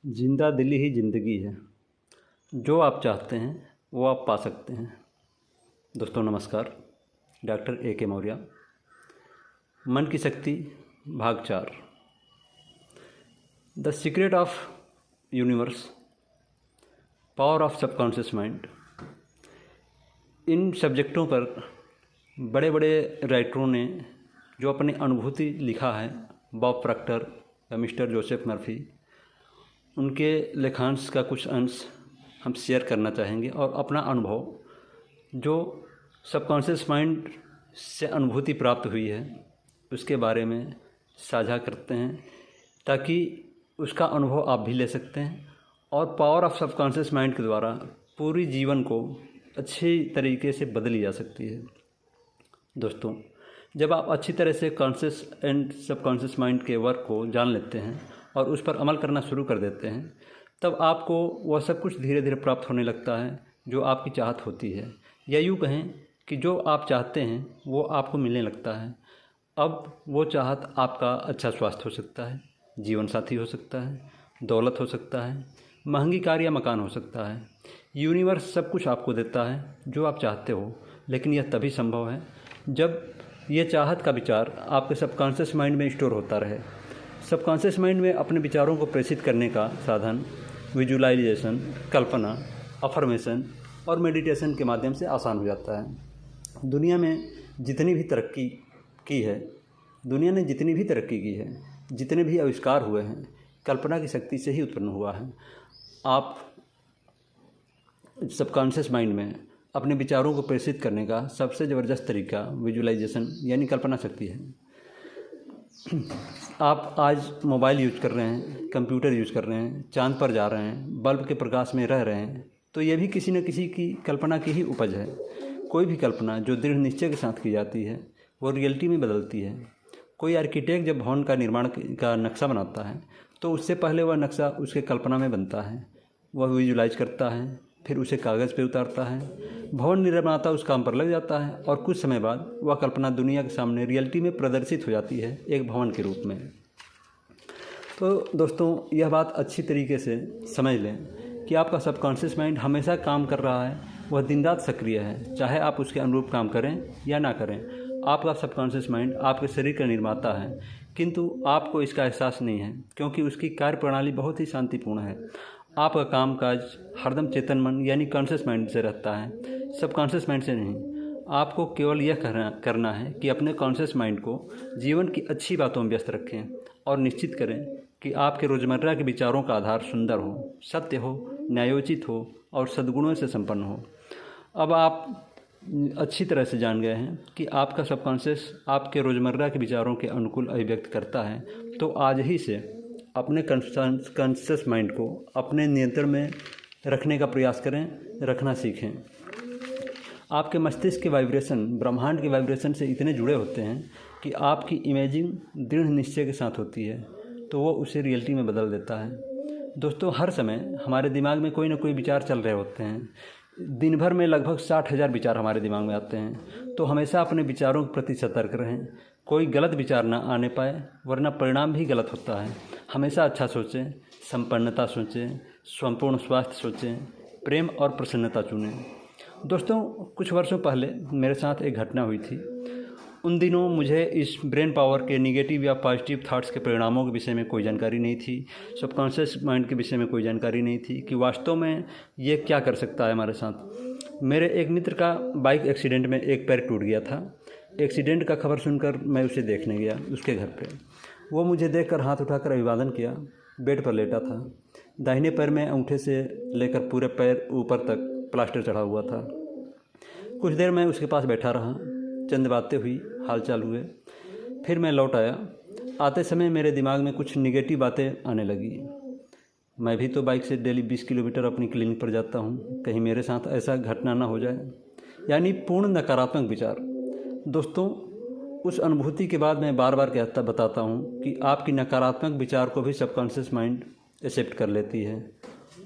जिंदा दिली ही ज़िंदगी है। जो आप चाहते हैं वो आप पा सकते हैं। दोस्तों नमस्कार। Doctor A.K. मौर्य। मन की शक्ति भाग 4। The secret of universe, power of subconscious mind. इन सब्जेक्टों पर बड़े बड़े राइटरों ने जो अपनी अनुभूति लिखा है, बॉब प्रॉक्टर या मिस्टर जोसेफ मर्फी, उनके लेखांश का कुछ अंश हम शेयर करना चाहेंगे और अपना अनुभव जो सबकॉन्शियस माइंड से अनुभूति प्राप्त हुई है उसके बारे में साझा करते हैं, ताकि उसका अनुभव आप भी ले सकते हैं और पावर ऑफ सबकॉन्शियस माइंड के द्वारा पूरी जीवन को अच्छी तरीके से बदली जा सकती है। दोस्तों, जब आप अच्छी तरह से कॉन्शियस एंड सबकॉन्शियस माइंड के वर्क को जान लेते हैं और उस पर अमल करना शुरू कर देते हैं, तब आपको वह सब कुछ धीरे धीरे प्राप्त होने लगता है जो आपकी चाहत होती है, या यूँ कहें कि जो आप चाहते हैं वो आपको मिलने लगता है। अब वो चाहत आपका अच्छा स्वास्थ्य हो सकता है, जीवन साथी हो सकता है, दौलत हो सकता है, महंगी कार या मकान हो सकता है। यूनिवर्स सब कुछ आपको देता है जो आप चाहते हो, लेकिन यह तभी संभव है जब ये चाहत का विचार आपके सबकॉन्शियस माइंड में स्टोर होता रहे। सबकॉन्शियस माइंड में अपने विचारों को प्रेषित करने का साधन विजुअलाइजेशन, कल्पना, अफर्मेशन और मेडिटेशन के माध्यम से आसान हो जाता है। दुनिया ने जितनी भी तरक्की की है, जितने भी आविष्कार हुए हैं, कल्पना की शक्ति से ही उत्पन्न हुआ है। आप सबकॉन्शियस माइंड में अपने विचारों को प्रेषित करने का सबसे ज़बरदस्त तरीका विजुअलाइजेशन यानी कल्पना शक्ति है। आप आज मोबाइल यूज कर रहे हैं, कंप्यूटर यूज कर रहे हैं, चांद पर जा रहे हैं, बल्ब के प्रकाश में रह रहे हैं, तो ये भी किसी न किसी की कल्पना की ही उपज है। कोई भी कल्पना जो दृढ़ निश्चय के साथ की जाती है वो रियलिटी में बदलती है। कोई आर्किटेक्ट जब भवन का निर्माण का नक्शा बनाता है तो उससे पहले वह नक्शा उसके कल्पना में बनता है, वह विजुलाइज करता है, फिर उसे कागज़ पे उतारता है, भवन निर्माता उस काम पर लग जाता है और कुछ समय बाद वह कल्पना दुनिया के सामने रियलिटी में प्रदर्शित हो जाती है एक भवन के रूप में। तो दोस्तों, यह बात अच्छी तरीके से समझ लें कि आपका सबकॉन्शियस माइंड हमेशा काम कर रहा है, वह दिन रात सक्रिय है, चाहे आप उसके अनुरूप काम करें या ना करें। आपका सबकॉन्शियस माइंड आपके शरीर का निर्माता है, किंतु आपको इसका एहसास नहीं है क्योंकि उसकी कार्य प्रणाली बहुत ही शांतिपूर्ण है। आपका कामकाज हरदम चेतन मन यानी कॉन्शियस माइंड से रहता है, सबकॉन्शियस माइंड से नहीं। आपको केवल यह करना है कि अपने कॉन्शियस माइंड को जीवन की अच्छी बातों में व्यस्त रखें और निश्चित करें कि आपके रोज़मर्रा के विचारों का आधार सुंदर हो, सत्य हो, न्यायोचित हो और सद्गुणों से संपन्न हो। अब आप अच्छी तरह से जान गए हैं कि आपका सबकॉन्शियस आपके रोज़मर्रा के विचारों के अनुकूल अभिव्यक्त करता है, तो आज ही से अपने कॉन्शियस माइंड को अपने नियंत्रण में रखने का प्रयास करें, रखना सीखें। आपके मस्तिष्क के वाइब्रेशन ब्रह्मांड के वाइब्रेशन से इतने जुड़े होते हैं कि आपकी इमेजिंग दृढ़ निश्चय के साथ होती है, तो वो उसे रियलिटी में बदल देता है। दोस्तों, हर समय हमारे दिमाग में कोई ना कोई विचार चल रहे होते हैं। दिन भर में लगभग 60,000 विचार हमारे दिमाग में आते हैं, तो हमेशा अपने विचारों के प्रति सतर्क रहें। कोई गलत विचार ना आने पाए, वरना परिणाम भी गलत होता है। हमेशा अच्छा सोचें, संपन्नता सोचें, संपूर्ण स्वास्थ्य सोचें, प्रेम और प्रसन्नता चुनें। दोस्तों, कुछ वर्षों पहले मेरे साथ एक घटना हुई थी। उन दिनों मुझे इस ब्रेन पावर के नेगेटिव या पॉजिटिव थॉट्स के परिणामों के विषय में कोई जानकारी नहीं थी, सबकॉन्शियस माइंड के विषय में कोई जानकारी नहीं थी कि वास्तव में ये क्या कर सकता है हमारे साथ। मेरे एक मित्र का बाइक एक्सीडेंट में एक पैर टूट गया था। एक्सीडेंट का खबर सुनकर मैं उसे देखने गया उसके घर पे। वो मुझे देखकर हाथ उठाकर अभिवादन किया। बेड पर लेटा था, दाहिने पैर में अंगूठे से लेकर पूरे पैर ऊपर तक प्लास्टर चढ़ा हुआ था। कुछ देर मैं उसके पास बैठा रहा, चंद बातें हुई, हालचाल हुए, फिर मैं लौट आया। आते समय मेरे दिमाग में कुछ निगेटिव बातें आने लगी। मैं भी तो बाइक से डेली 20 किलोमीटर अपनी क्लिनिक पर जाता हूँ, कहीं मेरे साथ ऐसा घटना ना हो जाए, यानी पूर्ण नकारात्मक विचार। दोस्तों, उस अनुभूति के बाद मैं बार बार बताता हूँ कि आपकी नकारात्मक विचार को भी सबकॉन्शियस माइंड एक्सेप्ट कर लेती है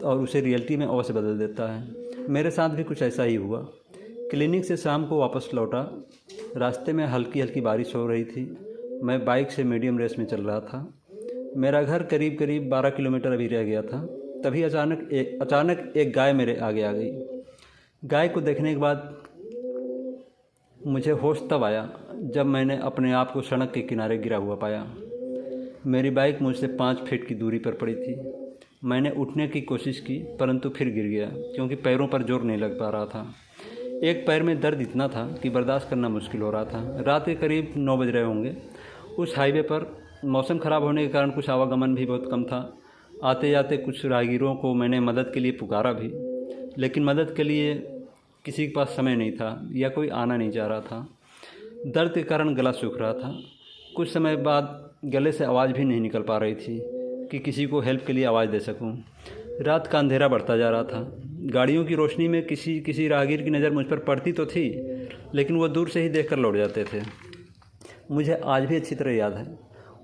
और उसे रियलिटी में अवश्य बदल देता है। मेरे साथ भी कुछ ऐसा ही हुआ। क्लिनिक से शाम को वापस लौटा, रास्ते में हल्की हल्की बारिश हो रही थी। मैं बाइक से मीडियम रेस में चल रहा था। मेरा घर करीब करीब 12 किलोमीटर अभी रह गया था। तभी अचानक एक गाय मेरे आगे आ गई। गाय को देखने के बाद मुझे होश तब आया जब मैंने अपने आप को सड़क के किनारे गिरा हुआ पाया। मेरी बाइक मुझसे 5 फीट की दूरी पर पड़ी थी। मैंने उठने की कोशिश की परंतु फिर गिर गया क्योंकि पैरों पर जोर नहीं लग पा रहा था। एक पैर में दर्द इतना था कि बर्दाश्त करना मुश्किल हो रहा था। रात के करीब 9 बज रहे होंगे। उस हाईवे पर मौसम ख़राब होने के कारण कुछ आवागमन भी बहुत कम था। आते जाते कुछ राहगीरों को मैंने मदद के लिए पुकारा भी, लेकिन मदद के लिए किसी के पास समय नहीं था या कोई आना नहीं चाह रहा था। दर्द के कारण गला सूख रहा था। कुछ समय बाद गले से आवाज़ भी नहीं निकल पा रही थी कि किसी को हेल्प के लिए आवाज़ दे सकूं। रात का अंधेरा बढ़ता जा रहा था। गाड़ियों की रोशनी में किसी राहगीर की नज़र मुझ पर पड़ती तो थी, लेकिन वो दूर से ही देखकर लौट जाते थे। मुझे आज भी अच्छी तरह याद है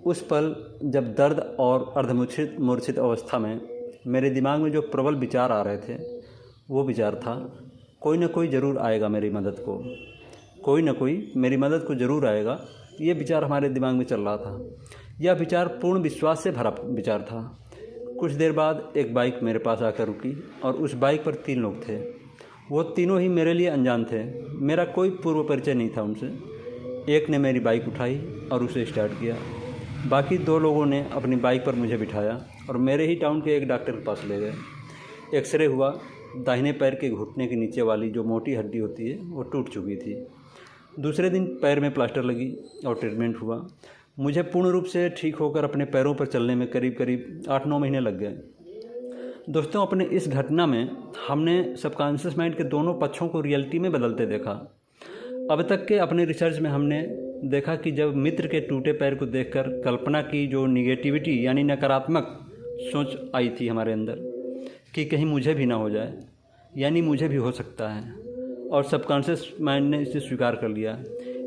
उस पल जब दर्द और अर्धमूर्छित अवस्था में मेरे दिमाग में जो प्रबल विचार आ रहे थे, वो विचार था कोई ना कोई ज़रूर आएगा मेरी मदद को, कोई ना कोई मेरी मदद को ज़रूर आएगा। ये विचार हमारे दिमाग में चल रहा था। यह विचार पूर्ण विश्वास से भरा विचार था। कुछ देर बाद एक बाइक मेरे पास आकर रुकी और उस बाइक पर 3 लोग थे। वो तीनों ही मेरे लिए अनजान थे। मेरा कोई पूर्व परिचय नहीं था उनसे। एक ने मेरी बाइक उठाई और उसे स्टार्ट किया। बाकी 2 लोगों ने अपनी बाइक पर मुझे बिठाया और मेरे ही टाउन के एक डॉक्टर के पास ले गए। एक्सरे हुआ। दाहिने पैर के घुटने के नीचे वाली जो मोटी हड्डी होती है वो टूट चुकी थी। दूसरे दिन पैर में प्लास्टर लगी और ट्रीटमेंट हुआ। मुझे पूर्ण रूप से ठीक होकर अपने पैरों पर चलने में करीब 8-9 महीने लग गए। दोस्तों, अपने इस घटना में हमने सबकॉन्शियस माइंड के दोनों पक्षों को रियलिटी में बदलते देखा। अब तक के अपने रिसर्च में हमने देखा कि जब मित्र के टूटे पैर को देखकर कल्पना की जो निगेटिविटी यानी नकारात्मक सोच आई थी हमारे अंदर कि कहीं मुझे भी ना हो जाए, यानी मुझे भी हो सकता है, और सबकॉन्शियस माइंड ने इसे स्वीकार कर लिया।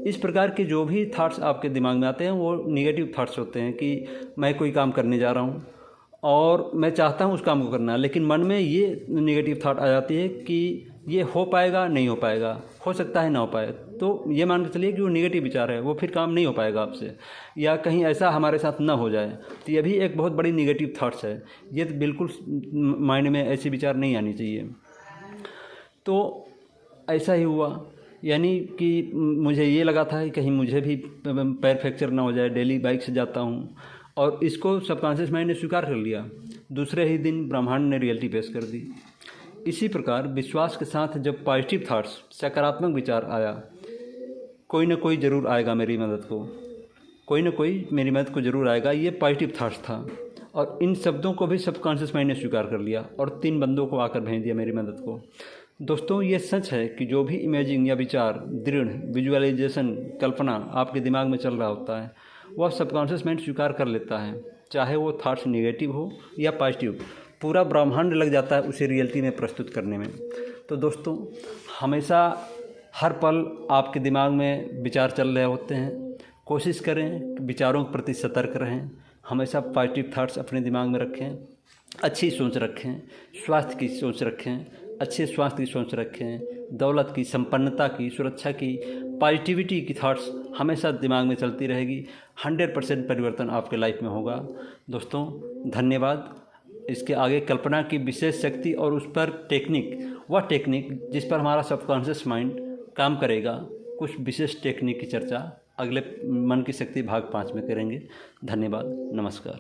इस प्रकार के जो भी थाट्स आपके दिमाग में आते हैं वो निगेटिव थाट्स होते हैं कि मैं कोई काम करने जा रहा हूँ और मैं चाहता हूँ उस काम को करना, लेकिन मन में ये निगेटिव थाट आ जाती है कि ये हो पाएगा नहीं हो पाएगा, हो सकता है ना हो पाए। तो ये मान के चलिए कि वो निगेटिव विचार है, वो फिर काम नहीं हो पाएगा आपसे, या कहीं ऐसा हमारे साथ ना हो जाए। तो ये भी एक बहुत बड़ी निगेटिव थाट्स है। ये तो बिल्कुल माइंड में ऐसी विचार नहीं आनी चाहिए। तो ऐसा ही हुआ, यानी कि मुझे ये लगा था कि कहीं मुझे भी पैर फ्रैक्चर ना हो जाए। डेली बाइक से जाता हूँ और इसको सबकॉन्शियस माइंड ने स्वीकार कर लिया। दूसरे ही दिन ब्रह्मांड ने रियलिटी पेश कर दी। इसी प्रकार विश्वास के साथ जब पॉजिटिव थाट्स, सकारात्मक विचार आया, कोई ना कोई ज़रूर आएगा मेरी मदद को, कोई ना कोई मेरी मदद को ज़रूर आएगा, ये पॉजिटिव थाट्स था। और इन शब्दों को भी सबकॉन्शियस माइंड ने स्वीकार कर लिया और 3 बंदों को आकर भेज दिया मेरी मदद को। दोस्तों, ये सच है कि जो भी इमेजिंग या विचार, दृढ़ विजुअलाइजेशन, कल्पना आपके दिमाग में चल रहा होता है, वह सबकॉन्शियस माइंड स्वीकार कर लेता है। चाहे वो थाट्स निगेटिव हो या पॉजिटिव, पूरा ब्रह्मांड लग जाता है उसे रियलिटी में प्रस्तुत करने में। तो दोस्तों, हमेशा हर पल आपके दिमाग में विचार चल रहे होते हैं। कोशिश करें विचारों के प्रति सतर्क रहें। हमेशा पॉजिटिव थाट्स अपने दिमाग में रखें, अच्छी सोच रखें, स्वास्थ्य की सोच रखें, अच्छे स्वास्थ्य की सोच रखें, दौलत की, संपन्नता की, सुरक्षा की, पॉजिटिविटी की थॉट्स हमेशा दिमाग में चलती रहेगी। 100% परिवर्तन आपके लाइफ में होगा। दोस्तों, धन्यवाद। इसके आगे कल्पना की विशेष शक्ति और उस पर वह टेक्निक जिस पर हमारा सबकॉन्शियस माइंड काम करेगा, कुछ विशेष टेक्निक की चर्चा अगले मन की शक्ति भाग 5 में करेंगे। धन्यवाद। नमस्कार।